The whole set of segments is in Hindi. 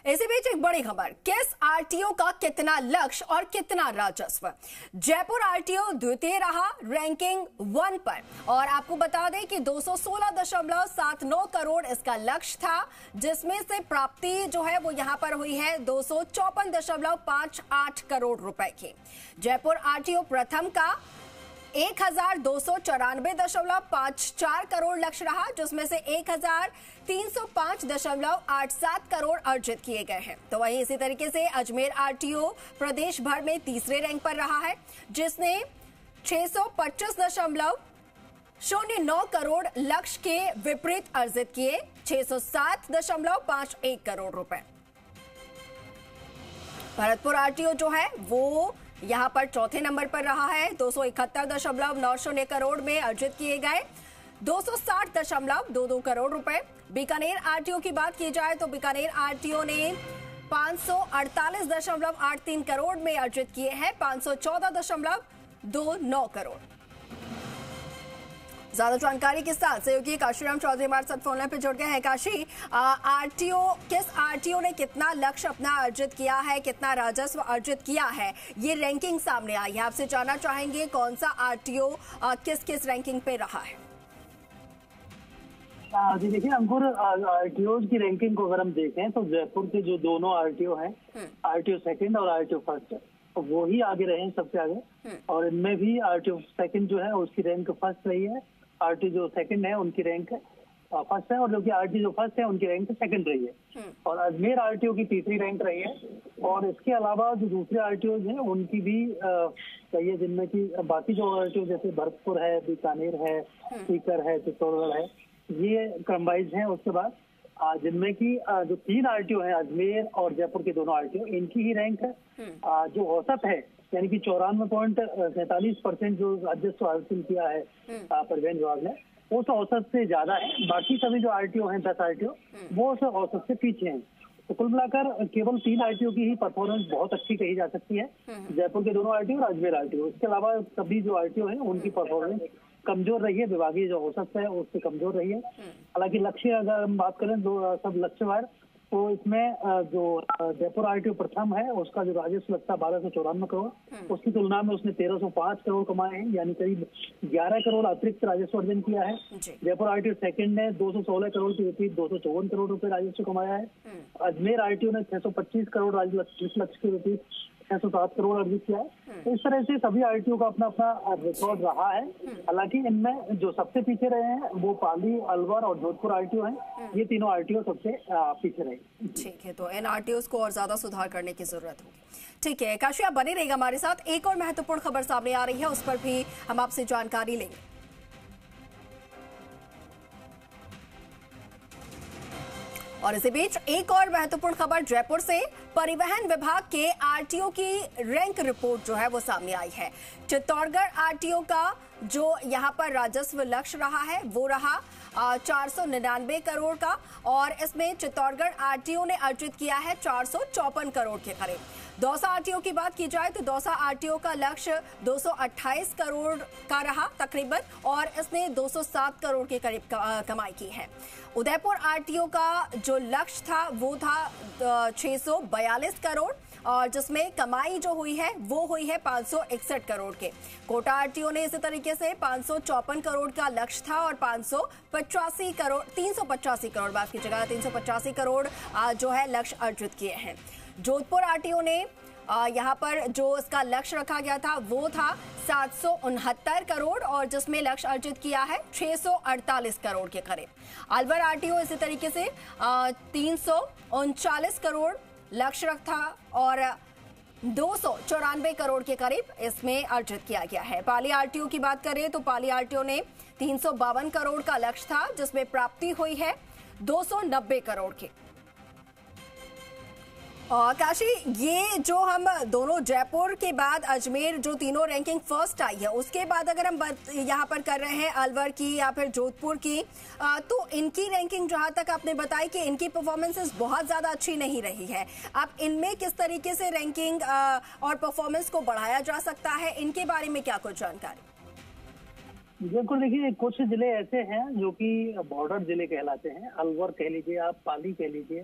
इसी बीच एक बड़ी खबर, किस आरटीओ का कितना लक्ष्य और कितना राजस्व। जयपुर आरटीओ द्वितीय रहा रैंकिंग 1 पर और आपको बता दें कि 216.79 करोड़ इसका लक्ष्य था, जिसमें से प्राप्ति जो है वो यहां पर हुई है 254.58 करोड़ रुपए की। जयपुर आरटीओ प्रथम का 1294.54 करोड़ लक्ष्य रहा, जिसमें से 1305.87 करोड़ अर्जित किए गए हैं। तो वहीं इसी तरीके से अजमेर आरटीओ प्रदेश भर में तीसरे रैंक पर रहा है, जिसने 625.09 करोड़ लक्ष्य के विपरीत अर्जित किए 607.51 करोड़ रुपए। भरतपुर आरटीओ जो है वो यहां पर चौथे नंबर पर रहा है, 271.90 करोड़ में अर्जित किए गए 260.22 करोड़ रुपए। बीकानेर आरटीओ की बात की जाए तो बीकानेर आरटीओ ने 548.83 करोड़ में अर्जित किए हैं 514.29 करोड़। ज्यादा जानकारी के साथ सहयोगी काशीराम चौधरी हमारे साथ फोन लाइन पे जुड़ गए हैं। काशी, किस आरटीओ ने कितना लक्ष्य अपना अर्जित किया है, कितना राजस्व अर्जित किया है, ये रैंकिंग सामने आई है। आपसे जानना चाहेंगे कौन सा आरटीओ किस किस रैंकिंग पे रहा है। जी देखिए अंकुर, आरटीओ की रैंकिंग को अगर हम देखें तो जयपुर के जो दोनों आरटीओ हैं, आरटीओ सेकंड और आरटीओ फर्स्ट, तो वो ही आगे रहे हैं सबसे आगे। और इनमें भी आरटीओ सेकंड जो है उसकी रैंक फर्स्ट रही है, आरटीओ जो सेकंड है उनकी रैंक फर्स्ट है, और जो कि आरटीओ जो फर्स्ट है उनकी रैंक सेकंड रही है। और अजमेर आरटीओ की तीसरी रैंक रही है। और इसके अलावा जो दूसरे आरटीओ हैं उनकी भी सही है, जिनमें की बाकी जो आरटीओ जैसे भरतपुर है, बीकानेर है, सीकर है, चित्तौड़गढ़ है, ये क्रम वाइज है। उसके बाद जिनमें की जो 3 आरटीओ है, अजमेर और जयपुर के दोनों आरटीओ, इनकी ही रैंक जो औसत है, यानी कि 94.47% जो राजस्व हासिल किया है परिवहन विभाग ने, वो तो औसत से ज्यादा है। बाकी सभी जो आरटीओ हैं 10 आरटीओ वो औसत से पीछे हैं। तो कुल मिलाकर केवल 3 आरटीओ की ही परफॉर्मेंस बहुत अच्छी कही जा सकती है, जयपुर के दोनों आरटीओ और अजमेर आरटीओ। इसके अलावा सभी जो आरटीओ हैं उनकी परफॉर्मेंस कमजोर रही है, विभागीय जो औसत है उससे कमजोर रही है। हालांकि लक्ष्य अगर हम बात करें तो सब लक्ष्यवार, तो इसमें जो जयपुर आरटीओ प्रथम है उसका जो राजस्व लगता है 1294 करोड़, उसकी तुलना में उसने 1305 करोड़ कमाए हैं, यानी करीब 11 करोड़ अतिरिक्त राजस्व अर्जन किया है। जयपुर आरटीओ सेकंड ने 216 करोड़ के विपरीत 254 करोड़ रुपए राजस्व कमाया है। अजमेर आरटीओ ने 625 करोड़ लक्ष्य के विपरीत 607 करोड़ अर्जित किया है। तो इस तरह से सभी आरटीओ का अपना अपना रिकॉर्ड रहा है। हालांकि इनमें जो सबसे पीछे रहे हैं वो पाली, अलवर और जोधपुर आरटीओ हैं। ये तीनों आरटीओ सबसे पीछे रहे। ठीक है, तो इन आरटीओ को और ज्यादा सुधार करने की जरूरत होगी। ठीक है काशी, आप बने रहिएगा हमारे साथ। एक और महत्वपूर्ण खबर सामने आ रही है, उस पर भी हम आपसे जानकारी लेंगे। और इसी बीच एक और महत्वपूर्ण खबर जयपुर से, परिवहन विभाग के आरटीओ की रैंक रिपोर्ट जो है वो सामने आई है। चित्तौड़गढ़ आरटीओ का जो यहां पर राजस्व लक्ष्य रहा है वो रहा 499 करोड़ का, और इसमें चित्तौड़गढ़ आरटीओ ने अर्जित किया है 454 करोड़ के करीब। दौसा आरटीओ की बात की जाए तो दौसा आरटीओ का लक्ष्य 228 करोड़ का रहा तकरीबन, और इसने 207 करोड़ के करीब कमाई की है। उदयपुर आरटीओ का जो लक्ष्य था वो था 642 करोड़, और जिसमें कमाई जो हुई है वो हुई है 561 करोड़ के। कोटा आरटीओ ने इसी तरीके से 554 करोड़ का लक्ष्य था और 385 करोड़ बात की जगह 385 करोड़ जो है लक्ष्य अर्जित किए हैं। जोधपुर आरटीओ ने यहाँ पर जो इसका लक्ष्य रखा गया था वो था 769 करोड़, और जिसमें लक्ष्य अर्जित किया है 648 करोड़ के करीब। अलवर आरटीओ इसी तरीके से 339 करोड़ लक्ष्य रखा और 294 करोड़ के करीब इसमें अर्जित किया गया है। पाली आरटीओ की बात करें तो पाली आरटीओ ने 352 करोड़ का लक्ष्य था, जिसमें प्राप्ति हुई है 290 करोड़ की। और काशी, ये जो हम दोनों जयपुर के बाद अजमेर जो तीनों रैंकिंग फर्स्ट आई है, उसके बाद अगर हम यहाँ पर कर रहे हैं अलवर की या फिर जोधपुर की, तो इनकी रैंकिंग जहां तक आपने बताई कि इनकी परफॉर्मेंसेस बहुत ज्यादा अच्छी नहीं रही है। अब इनमें किस तरीके से रैंकिंग और परफॉर्मेंस को बढ़ाया जा सकता है, इनके बारे में क्या कुछ जानकारी? बिल्कुल, देखिए कुछ जिले ऐसे हैं जो कि बॉर्डर जिले कहलाते हैं। अलवर कह लीजिए, आप पाली कह लीजिए,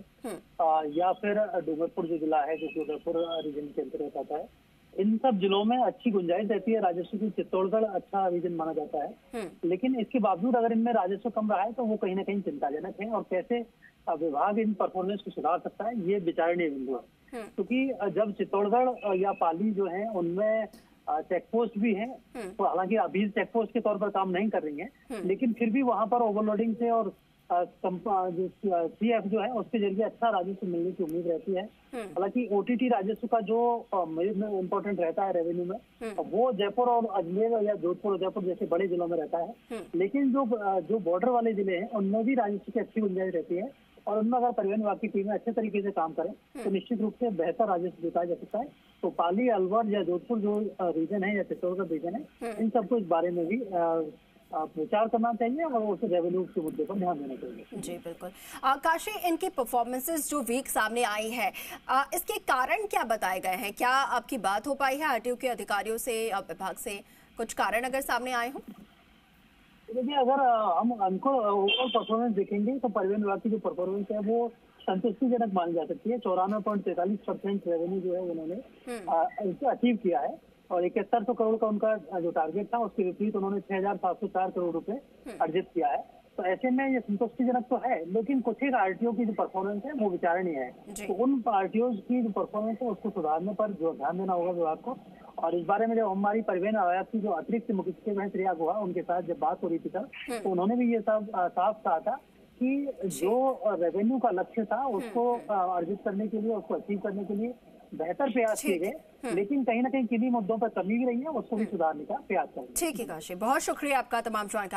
या फिर डूंगरपुर जो जिला है जो कि उदयपुर रीजन के अंतर्गत आता है। इन सब जिलों में अच्छी गुंजाइश रहती है राजस्व की। चित्तौड़गढ़ अच्छा रीजन माना जाता है, लेकिन इसके बावजूद अगर इनमें राजस्व कम रहा है तो वो कहीं ना कहीं चिंताजनक है। और कैसे विभाग इन परफॉर्मेंस को सुधार सकता है, ये विचारणीय बिंदु है। क्योंकि जब चित्तौड़गढ़ या पाली जो है उनमेन चेक पोस्ट भी है, तो हालांकि अभी चेक पोस्ट के तौर पर काम नहीं कर रही है, लेकिन फिर भी वहां पर ओवरलोडिंग से और CF जो है उसके जरिए अच्छा राजस्व मिलने की उम्मीद रहती है। हालांकि OTT राजस्व का जो इम्पोर्टेंट रहता है रेवेन्यू में, वो जयपुर और अजमेर या जोधपुर उदयपुर जैसे बड़े जिलों में रहता है। लेकिन जो बॉर्डर वाले जिले हैं उनमें भी राजस्व की अच्छी गुंजाइश रहती है, और उनमें अगर परिवहन विभाग की टीमें अच्छे तरीके से काम करें तो निश्चित रूप से बेहतर राजस्व जुटाया जा सकता है। तो पाली, अलवर या जोधपुर जो रीजन है या चित्तौड़गढ़ रीजन है, इन सबको इस बारे में भी विचार करना चाहिए और उस रेवेन्यू के मुद्दे पर ध्यान देना चाहिए। जी बिल्कुल। काशी, इनकी परफॉर्मेंसेस जो वीक सामने आई है, इसके कारण क्या बताए गए हैं? क्या आपकी बात हो पाई है RTO के अधिकारियों से या विभाग से? कुछ कारण अगर सामने आए हो? देखिए, अगर हम उनको ओवरऑल परफॉर्मेंस देखेंगे तो परिवहन विभाग की जो परफॉर्मेंस है वो संतुष्टिजनक मानी जा सकती है। 94.43% रेवेन्यू जो है उन्होंने अचीव किया है, और 7100 करोड़ का उनका जो टारगेट था उसके विपरीत उन्होंने 6704 करोड़ रुपए अर्जित किया है। तो ऐसे में ये संतुष्टिजनक तो है, लेकिन कुछ एक RTO की जो परफॉर्मेंस है वो विचारणीय है। तो उन RTO की जो परफॉर्मेंस है उसको सुधारने पर जो ध्यान देना होगा विभाग को। और इस बारे में जब हमारी परिवहन आयुक्त की जो अतिरिक्त मुख्य सचिव हैं श्रेया गुहा, उनके साथ जब बात हो रही थी तब, तो उन्होंने भी ये सब साफ कहा था कि जो रेवेन्यू का लक्ष्य था उसको अर्जित करने के लिए, उसको अचीव करने के लिए बेहतर प्रयास किए गए, लेकिन कहीं ना कहीं किन्हीं मुद्दों पर कमी भी रही है, उसको भी सुधारने का प्रयास करेंगे। ठीक है काशी, बहुत शुक्रिया आपका तमाम जानकारी।